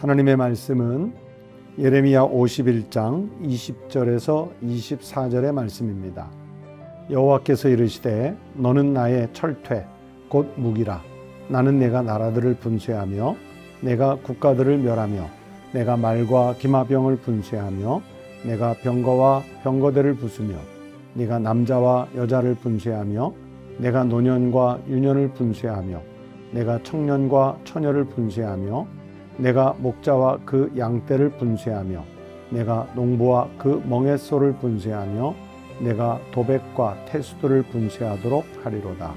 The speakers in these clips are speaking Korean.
하나님의 말씀은 예레미야 51장 20절에서 24절의 말씀입니다. 여호와께서 이르시되 너는 나의 철퇴 곧 무기라. 나는 내가 나라들을 분쇄하며 내가 국가들을 멸하며 내가 말과 기마병을 분쇄하며 내가 병거와 병거대를 부수며 네가 남자와 여자를 분쇄하며 내가 노년과 유년을 분쇄하며 내가 청년과 처녀를 분쇄하며 내가 목자와 그 양떼를 분쇄하며 내가 농부와 그 멍에소를 분쇄하며 내가 도백과 태수들을 분쇄하도록 하리로다.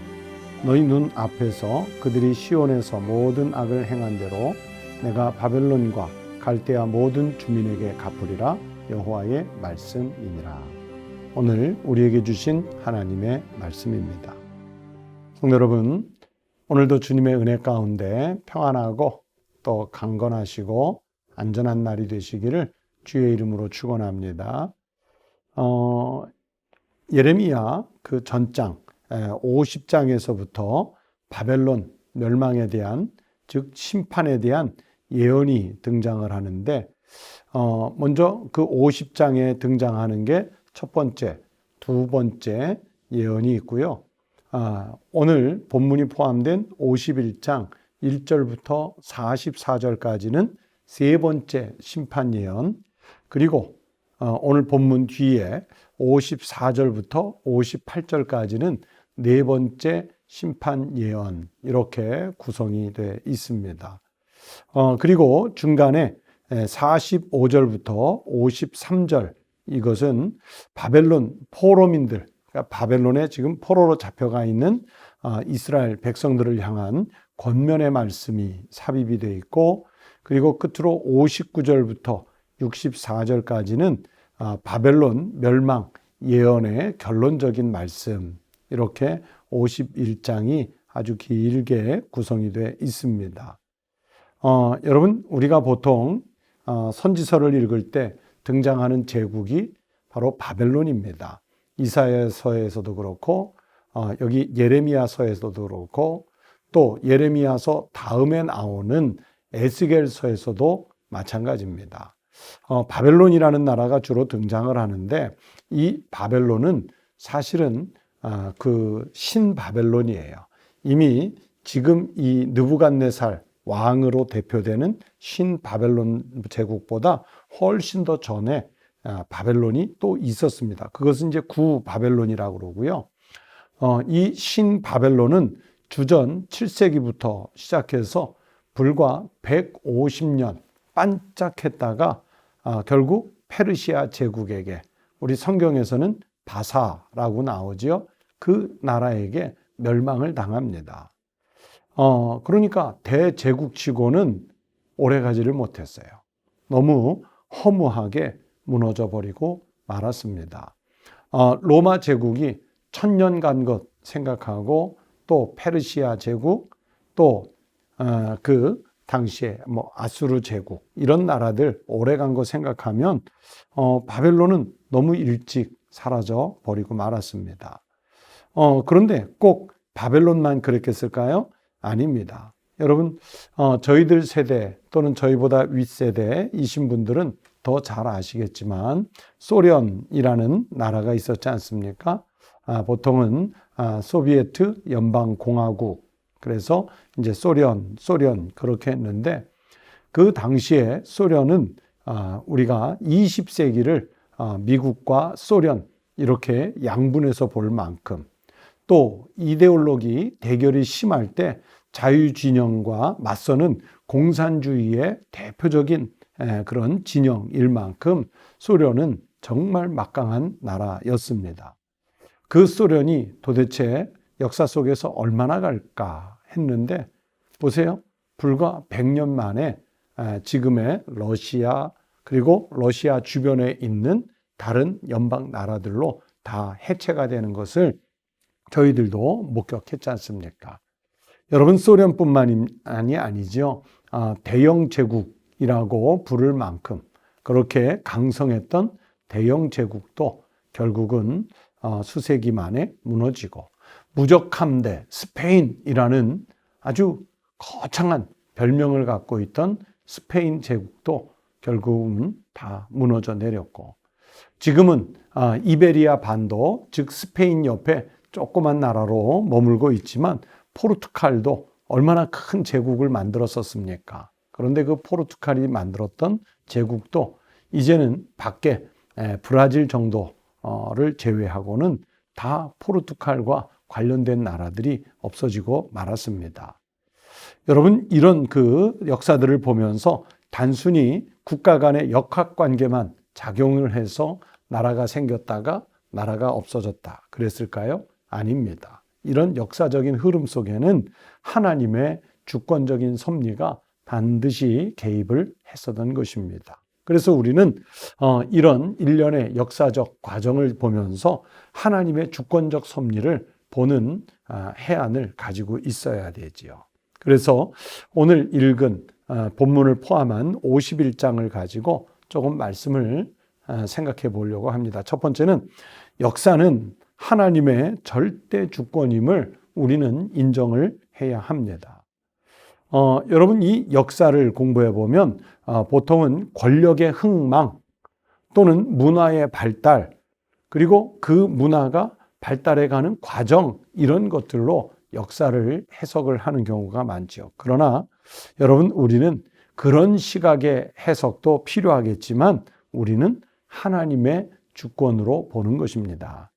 너희 눈 앞에서 그들이 시온에서 모든 악을 행한 대로 내가 바벨론과 갈대아 모든 주민에게 갚으리라. 여호와의 말씀이니라. 오늘 우리에게 주신 하나님의 말씀입니다. 성도 여러분, 오늘도 주님의 은혜 가운데 평안하고 또 강건하시고 안전한 날이 되시기를 주의 이름으로 축원합니다. 예레미야 그 전장 50장에서부터 바벨론 멸망에 대한, 즉 심판에 대한 예언이 등장을 하는데, 먼저 그 50장에 등장하는 게 첫 번째, 두 번째 예언이 있고요. 오늘 본문이 포함된 51장 1절부터 44절까지는 세 번째 심판 예언, 그리고 오늘 본문 뒤에 54절부터 58절까지는 네 번째 심판 예언, 이렇게 구성이 되어 있습니다. 그리고 중간에 45절부터 53절, 이것은 바벨론 포로민들, 그러니까 바벨론에 지금 포로로 잡혀가 있는 이스라엘 백성들을 향한 권면의 말씀이 삽입이 되어 있고, 그리고 끝으로 59절부터 64절까지는 바벨론 멸망 예언의 결론적인 말씀, 이렇게 51장이 아주 길게 구성이 되어 있습니다. 여러분, 우리가 보통 선지서를 읽을 때 등장하는 제국이 바로 바벨론입니다. 이사야서에서도 그렇고 여기 예레미야서에서도 그렇고, 또 예레미야서 다음에 나오는 에스겔서에서도 마찬가지입니다. 바벨론이라는 나라가 주로 등장을 하는데, 이 바벨론은 사실은 그 신바벨론이에요. 이미 지금 이 느부갓네살 왕으로 대표되는 신바벨론 제국보다 훨씬 더 전에 바벨론이 또 있었습니다. 그것은 이제 구바벨론이라고 그러고요. 이 신바벨론은 주전 7세기부터 시작해서 불과 150년 반짝했다가 결국 페르시아 제국에게, 우리 성경에서는 바사라고 나오지요. 그 나라에게 멸망을 당합니다. 그러니까 대제국치고는 오래가지를 못했어요. 너무 허무하게 무너져 버리고 말았습니다. 로마 제국이 1000년 간 것 생각하고, 또 페르시아 제국, 또 그 당시에 아수르 제국, 이런 나라들 오래 간 거 생각하면 바벨론은 너무 일찍 사라져 버리고 말았습니다. 그런데 꼭 바벨론만 그랬겠을까요? 아닙니다. 여러분, 저희들 세대 또는 저희보다 윗세대이신 분들은 더 잘 아시겠지만 소련이라는 나라가 있었지 않습니까? 보통은 소비에트 연방공화국, 그래서 이제 소련 그렇게 했는데, 그 당시에 소련은 우리가 20세기를 미국과 소련 이렇게 양분해서 볼 만큼, 또 이데올로기 대결이 심할 때 자유진영과 맞서는 공산주의의 대표적인 그런 진영일 만큼 소련은 정말 막강한 나라였습니다. 그 소련이 도대체 역사 속에서 얼마나 갈까 했는데, 보세요. 불과 100년 만에 지금의 러시아, 그리고 러시아 주변에 있는 다른 연방 나라들로 다 해체가 되는 것을 저희들도 목격했지 않습니까? 여러분, 소련뿐만이 아니죠. 대영 제국이라고 부를 만큼 그렇게 강성했던 대영 제국도 결국은 수세기 만에 무너지고, 무적함대 스페인이라는 아주 거창한 별명을 갖고 있던 스페인 제국도 결국은 다 무너져 내렸고, 지금은 이베리아 반도, 즉 스페인 옆에 조그만 나라로 머물고 있지만 포르투갈도 얼마나 큰 제국을 만들었었습니까? 그런데 그 포르투갈이 만들었던 제국도 이제는 밖에 브라질 정도를 제외하고는 다 포르투갈과 관련된 나라들이 없어지고 말았습니다. 여러분, 이런 그 역사들을 보면서 단순히 국가 간의 역학관계만 작용을 해서 나라가 생겼다가 나라가 없어졌다 그랬을까요? 아닙니다. 이런 역사적인 흐름 속에는 하나님의 주권적인 섭리가 반드시 개입을 했었던 것입니다. 그래서 우리는 이런 일련의 역사적 과정을 보면서 하나님의 주권적 섭리를 보는 해안을 가지고 있어야 되지요. 그래서 오늘 읽은 본문을 포함한 51장을 가지고 조금 말씀을 생각해 보려고 합니다. 첫 번째는 역사는 하나님의 절대 주권임을 우리는 인정을 해야 합니다. 여러분, 이 역사를 공부해 보면 보통은 권력의 흥망 또는 문화의 발달, 그리고 그 문화가 발달해 가는 과정, 이런 것들로 역사를 해석을 하는 경우가 많죠. 그러나 여러분, 우리는 그런 시각의 해석도 필요하겠지만 우리는 하나님의 주권으로 보는 것입니다.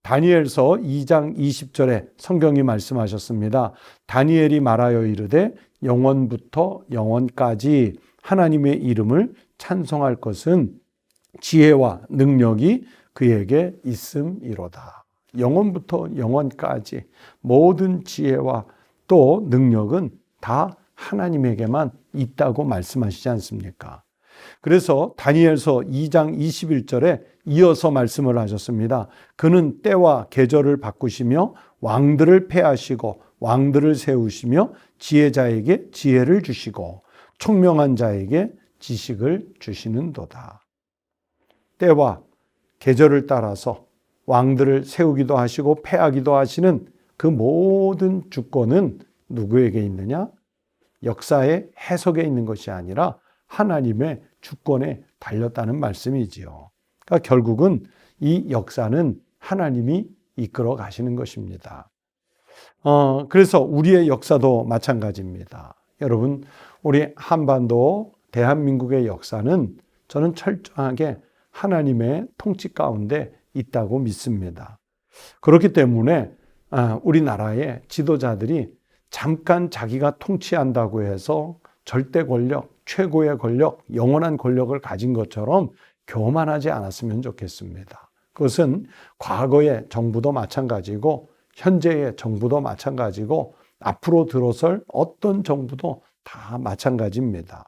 다니엘서 2장 20절에 성경이 말씀하셨습니다. 다니엘이 말하여 이르되 영원부터 영원까지 하나님의 이름을 찬송할 것은 지혜와 능력이 그에게 있음이로다. 영원부터 영원까지 모든 지혜와 또 능력은 다 하나님에게만 있다고 말씀하시지 않습니까? 그래서 다니엘서 2장 21절에 이어서 말씀을 하셨습니다. 그는 때와 계절을 바꾸시며 왕들을 폐하시고 왕들을 세우시며 지혜자에게 지혜를 주시고 총명한 자에게 지식을 주시는도다. 때와 계절을 따라서 왕들을 세우기도 하시고 폐하기도 하시는 그 모든 주권은 누구에게 있느냐? 역사의 해석에 있는 것이 아니라 하나님의 주권에 달렸다는 말씀이지요. 그러니까 결국은 이 역사는 하나님이 이끌어 가시는 것입니다. 그래서 우리의 역사도 마찬가지입니다. 여러분, 우리 한반도 대한민국의 역사는 저는 철저하게 하나님의 통치 가운데 있다고 믿습니다. 그렇기 때문에 우리나라의 지도자들이 잠깐 자기가 통치한다고 해서 절대 권력, 최고의 권력, 영원한 권력을 가진 것처럼 교만하지 않았으면 좋겠습니다. 그것은 과거의 정부도 마찬가지고 현재의 정부도 마찬가지고 앞으로 들어설 어떤 정부도 다 마찬가지입니다.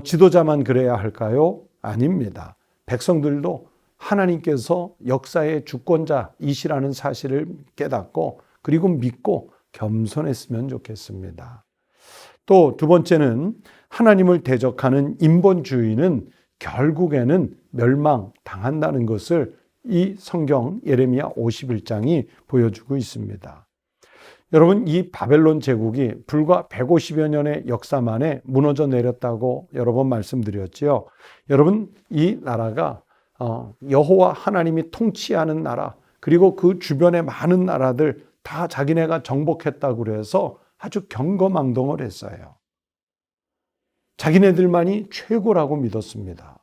지도자만 그래야 할까요? 아닙니다. 백성들도 하나님께서 역사의 주권자이시라는 사실을 깨닫고 그리고 믿고 겸손했으면 좋겠습니다. 또 두 번째는 하나님을 대적하는 인본주의는 결국에는 멸망당한다는 것을 이 성경 예레미야 51장이 보여주고 있습니다. 여러분, 이 바벨론 제국이 불과 150여 년의 역사 만에 무너져 내렸다고 여러 번 말씀드렸지요. 여러분, 이 나라가 여호와 하나님이 통치하는 나라, 그리고 그 주변의 많은 나라들 다 자기네가 정복했다고 그래서 아주 경거망동을 했어요. 자기네들만이 최고라고 믿었습니다.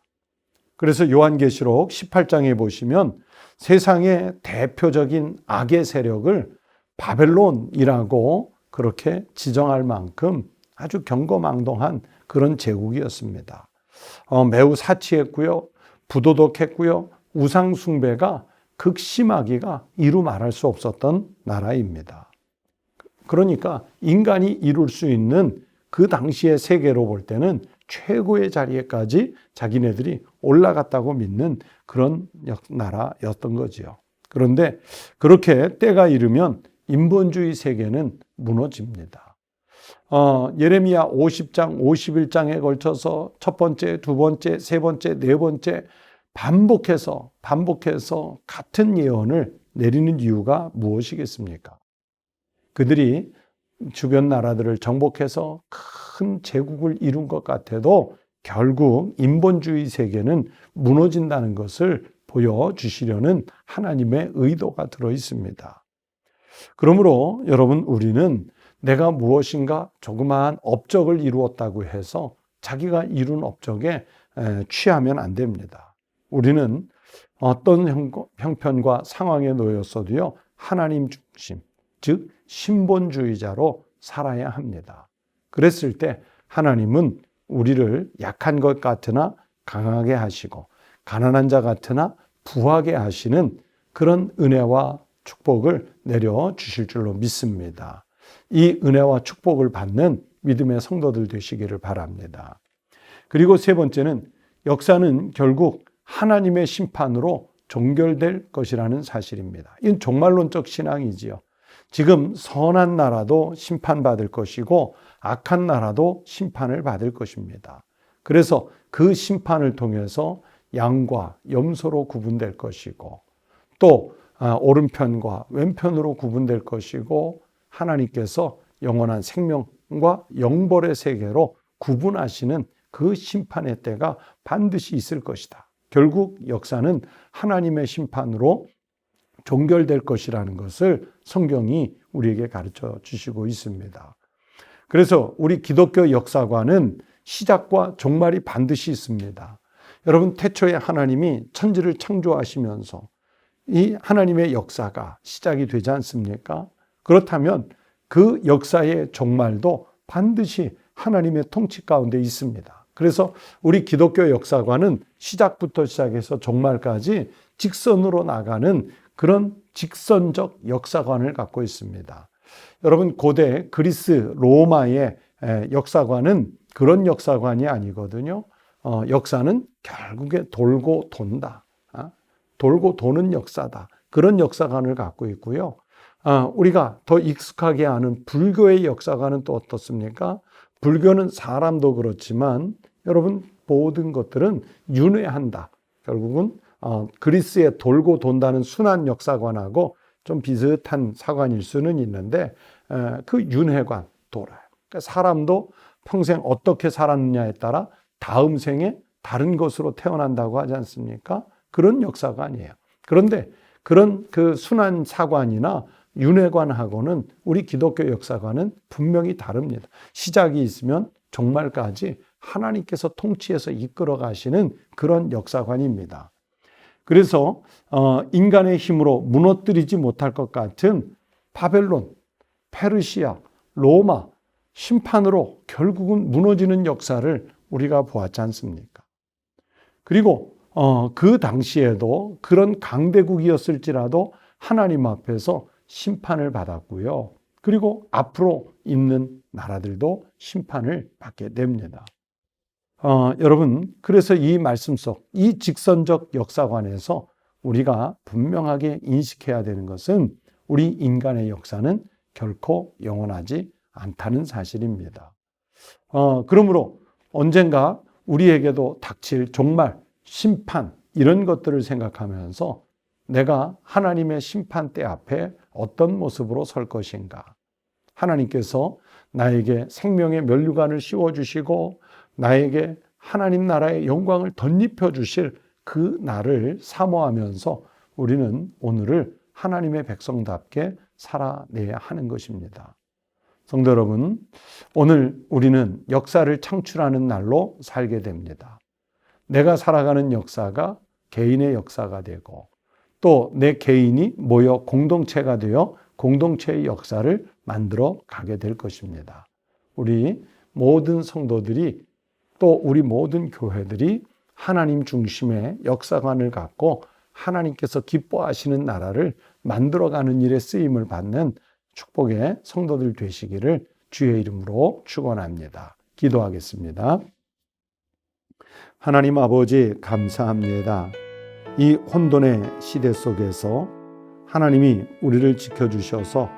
그래서 요한계시록 18장에 보시면 세상의 대표적인 악의 세력을 바벨론이라고 그렇게 지정할 만큼 아주 경거망동한 그런 제국이었습니다. 매우 사치했고요, 부도덕했고요, 우상숭배가 극심하기가 이루 말할 수 없었던 나라입니다. 그러니까 인간이 이룰 수 있는 그 당시의 세계로 볼 때는 최고의 자리에까지 자기네들이 올라갔다고 믿는 그런 나라였던 거지요. 그런데 그렇게 때가 이르면 인본주의 세계는 무너집니다. 예레미야 50장, 51장에 걸쳐서 첫 번째, 두 번째, 세 번째, 네 번째 반복해서 같은 예언을 내리는 이유가 무엇이겠습니까? 그들이 주변 나라들을 정복해서 큰 제국을 이룬 것 같아도 결국 인본주의 세계는 무너진다는 것을 보여주시려는 하나님의 의도가 들어 있습니다. 그러므로 여러분, 우리는 내가 무엇인가 조그마한 업적을 이루었다고 해서 자기가 이룬 업적에 취하면 안 됩니다. 우리는 어떤 형편과 상황에 놓였어도요, 하나님 중심, 즉 신본주의자로 살아야 합니다. 그랬을 때 하나님은 우리를 약한 것 같으나 강하게 하시고, 가난한 자 같으나 부하게 하시는 그런 은혜와 축복을 내려주실 줄로 믿습니다. 이 은혜와 축복을 받는 믿음의 성도들 되시기를 바랍니다. 그리고 세 번째는, 역사는 결국 하나님의 심판으로 종결될 것이라는 사실입니다. 이건 종말론적 신앙이지요. 지금 선한 나라도 심판받을 것이고 악한 나라도 심판을 받을 것입니다. 그래서 그 심판을 통해서 양과 염소로 구분될 것이고, 또 오른편과 왼편으로 구분될 것이고, 하나님께서 영원한 생명과 영벌의 세계로 구분하시는 그 심판의 때가 반드시 있을 것이다. 결국 역사는 하나님의 심판으로 종결될 것이라는 것을 성경이 우리에게 가르쳐 주시고 있습니다. 그래서 우리 기독교 역사관은 시작과 종말이 반드시 있습니다. 여러분, 태초에 하나님이 천지를 창조하시면서 이 하나님의 역사가 시작이 되지 않습니까? 그렇다면 그 역사의 종말도 반드시 하나님의 통치 가운데 있습니다. 그래서 우리 기독교 역사관은 시작부터 시작해서 종말까지 직선으로 나가는 그런 직선적 역사관을 갖고 있습니다. 여러분, 고대 그리스 로마의 역사관은 그런 역사관이 아니거든요. 역사는 결국에 돌고 돈다. 돌고 도는 역사다. 그런 역사관을 갖고 있고요. 우리가 더 익숙하게 아는 불교의 역사관은 또 어떻습니까? 불교는 사람도 그렇지만 여러분, 모든 것들은 윤회한다. 결국은 그리스의 돌고 돈다는 순환 역사관하고 좀 비슷한 사관일 수는 있는데, 그 윤회관, 돌아요. 그러니까 사람도 평생 어떻게 살았느냐에 따라 다음 생에 다른 것으로 태어난다고 하지 않습니까? 그런 역사관이에요. 그런데 그런 그 순환 사관이나 윤회관하고는 우리 기독교 역사관은 분명히 다릅니다. 시작이 있으면 종말까지 하나님께서 통치해서 이끌어 가시는 그런 역사관입니다. 그래서 인간의 힘으로 무너뜨리지 못할 것 같은 바벨론, 페르시아, 로마 심판으로 결국은 무너지는 역사를 우리가 보았지 않습니까? 그리고 그 당시에도 그런 강대국이었을지라도 하나님 앞에서 심판을 받았고요. 그리고 앞으로 있는 나라들도 심판을 받게 됩니다. 여러분, 그래서 이 말씀 속 이 직선적 역사관에서 우리가 분명하게 인식해야 되는 것은 우리 인간의 역사는 결코 영원하지 않다는 사실입니다. 그러므로 언젠가 우리에게도 닥칠 종말, 심판 이런 것들을 생각하면서 내가 하나님의 심판대 앞에 어떤 모습으로 설 것인가? 하나님께서 나에게 생명의 면류관을 씌워주시고 나에게 하나님 나라의 영광을 덧입혀 주실 그 날을 사모하면서 우리는 오늘을 하나님의 백성답게 살아내야 하는 것입니다. 성도 여러분, 오늘 우리는 역사를 창출하는 날로 살게 됩니다. 내가 살아가는 역사가 개인의 역사가 되고 또 내 개인이 모여 공동체가 되어 공동체의 역사를 만들어 가게 될 것입니다. 우리 모든 성도들이 또 우리 모든 교회들이 하나님 중심의 역사관을 갖고 하나님께서 기뻐하시는 나라를 만들어가는 일에 쓰임을 받는 축복의 성도들 되시기를 주의 이름으로 축원합니다. 기도하겠습니다. 하나님 아버지, 감사합니다. 이 혼돈의 시대 속에서 하나님이 우리를 지켜주셔서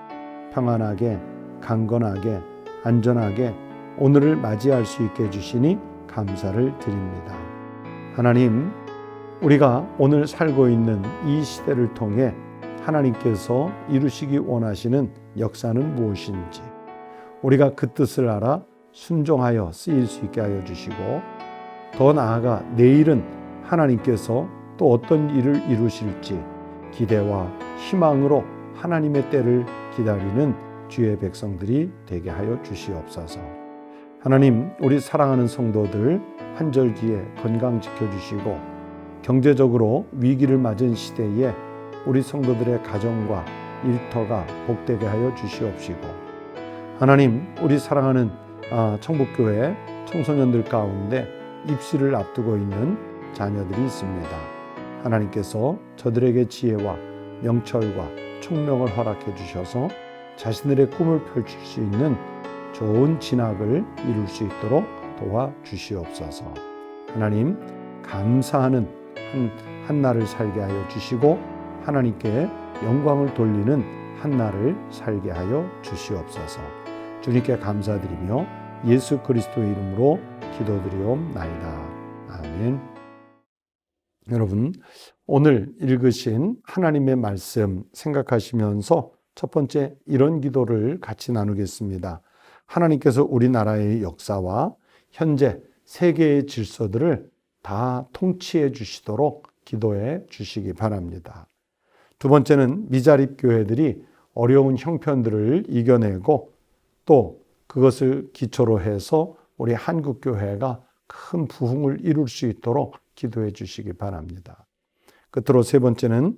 평안하게, 강건하게, 안전하게 오늘을 맞이할 수 있게 해주시니 감사를 드립니다. 하나님, 우리가 오늘 살고 있는 이 시대를 통해 하나님께서 이루시기 원하시는 역사는 무엇인지 우리가 그 뜻을 알아 순종하여 쓰일 수 있게 하여 주시고, 더 나아가 내일은 하나님께서 또 어떤 일을 이루실지 기대와 희망으로 하나님의 때를 기다리는 주의 백성들이 되게 하여 주시옵소서. 하나님, 우리 사랑하는 성도들 환절기에 건강 지켜주시고, 경제적으로 위기를 맞은 시대에 우리 성도들의 가정과 일터가 복되게 하여 주시옵시고, 하나님, 우리 사랑하는 청북교회 청소년들 가운데 입시를 앞두고 있는 자녀들이 있습니다. 하나님께서 저들에게 지혜와 명철과 총명을 허락해 주셔서 자신들의 꿈을 펼칠 수 있는 좋은 진학을 이룰 수 있도록 도와주시옵소서. 하나님, 감사하는 한 날을 살게 하여 주시고 하나님께 영광을 돌리는 한 날을 살게 하여 주시옵소서. 주님께 감사드리며 예수 그리스도의 이름으로 기도드리옵나이다. 아멘. 여러분, 오늘 읽으신 하나님의 말씀 생각하시면서 첫 번째 이런 기도를 같이 나누겠습니다. 하나님께서 우리나라의 역사와 현재 세계의 질서들을 다 통치해 주시도록 기도해 주시기 바랍니다. 두 번째는 미자립 교회들이 어려운 형편들을 이겨내고 또 그것을 기초로 해서 우리 한국교회가 큰 부흥을 이룰 수 있도록 기도해 주시기 바랍니다. 끝으로 세 번째는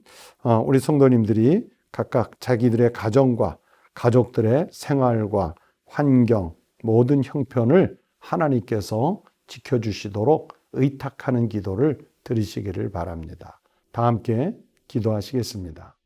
우리 성도님들이 각각 자기들의 가정과 가족들의 생활과 환경, 모든 형편을 하나님께서 지켜주시도록 의탁하는 기도를 드리시기를 바랍니다. 다 함께 기도하시겠습니다.